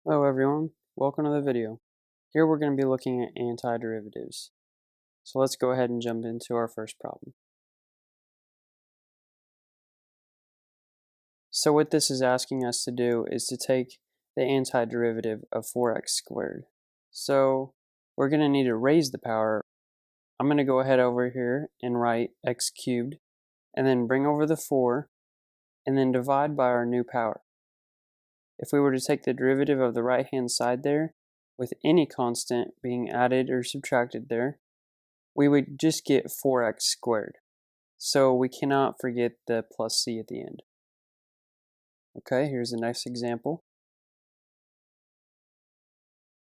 Hello everyone, welcome to the video. Here we're going to be looking at antiderivatives. So let's go ahead and jump into our first problem. So what this is asking us to do is to take the antiderivative of 4x squared. So we're going to need to raise the power. I'm going to go ahead over here and write x cubed and then bring over the 4 and then divide by our new power. If we were to take the derivative of the right hand side there, with any constant being added or subtracted there, we would just get 4x squared. So we cannot forget the plus c at the end. Okay, here's the next example.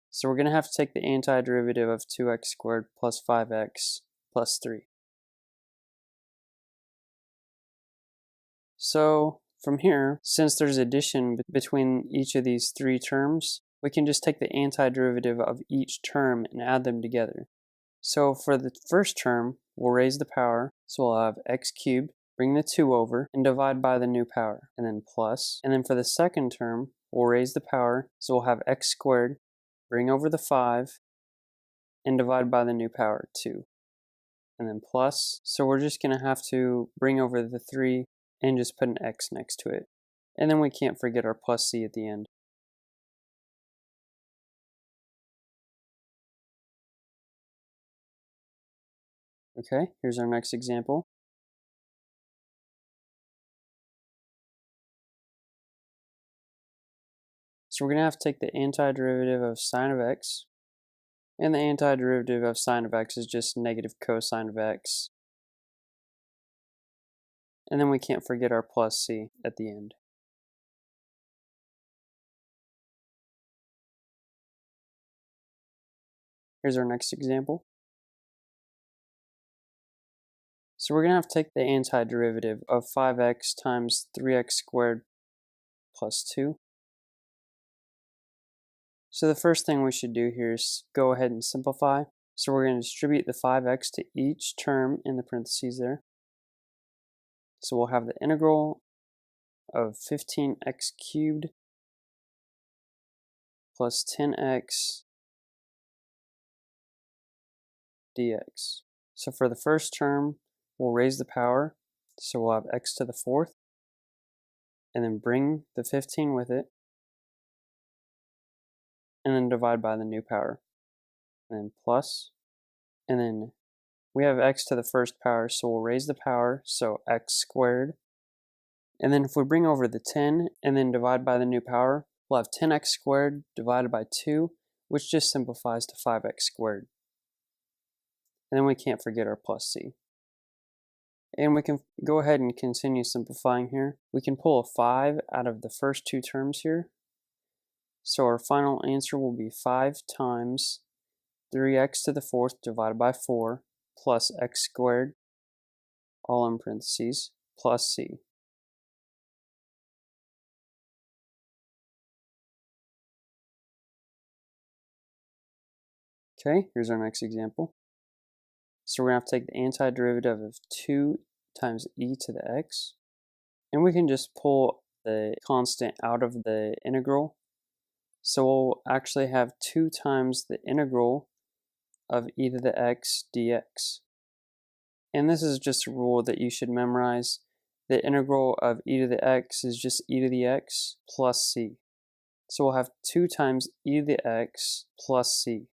So we're going to have to take the antiderivative of 2x squared plus 5x plus 3. So from here, since there's addition between each of these three terms, we can just take the antiderivative of each term and add them together. So for the first term, we'll raise the power, so we'll have x cubed, bring the 2 over, and divide by the new power, and then plus. And then for the second term, we'll raise the power, so we'll have x squared, bring over the 5, and divide by the new power, 2. And then plus, so we're just going to have to bring over the 3 and just put an x next to it. And then we can't forget our plus c at the end. Okay, here's our next example. So we're going to have to take the antiderivative of sine of x, and the antiderivative of sine of x is just negative cosine of x. And then we can't forget our plus c at the end. Here's our next example. So we're going to have to take the antiderivative of 5x times 3x squared plus 2. So the first thing we should do here is go ahead and simplify. So we're going to distribute the 5x to each term in the parentheses there. So we'll have the integral of 15x cubed plus 10x dx. So for the first term, we'll raise the power, so we'll have x to the 4th, and then bring the 15 with it, and then divide by the new power, and then plus, and then we have x to the first power, so we'll raise the power, so x squared, and then if we bring over the 10 and then divide by the new power, we'll have 10x squared divided by 2, which just simplifies to 5x squared. And then we can't forget our plus c. And we can go ahead and continue simplifying here. We can pull a 5 out of the first two terms here. So our final answer will be 5 times 3x to the 4th divided by 4 plus x squared, all in parentheses, plus c. Okay, here's our next example. So we're going to have to take the antiderivative of 2 times e to the x. And we can just pull the constant out of the integral. So we'll actually have 2 times the integral of e to the x dx. And this is just a rule that you should memorize. The integral of e to the x is just e to the x plus c. So we'll have 2 times e to the x plus c.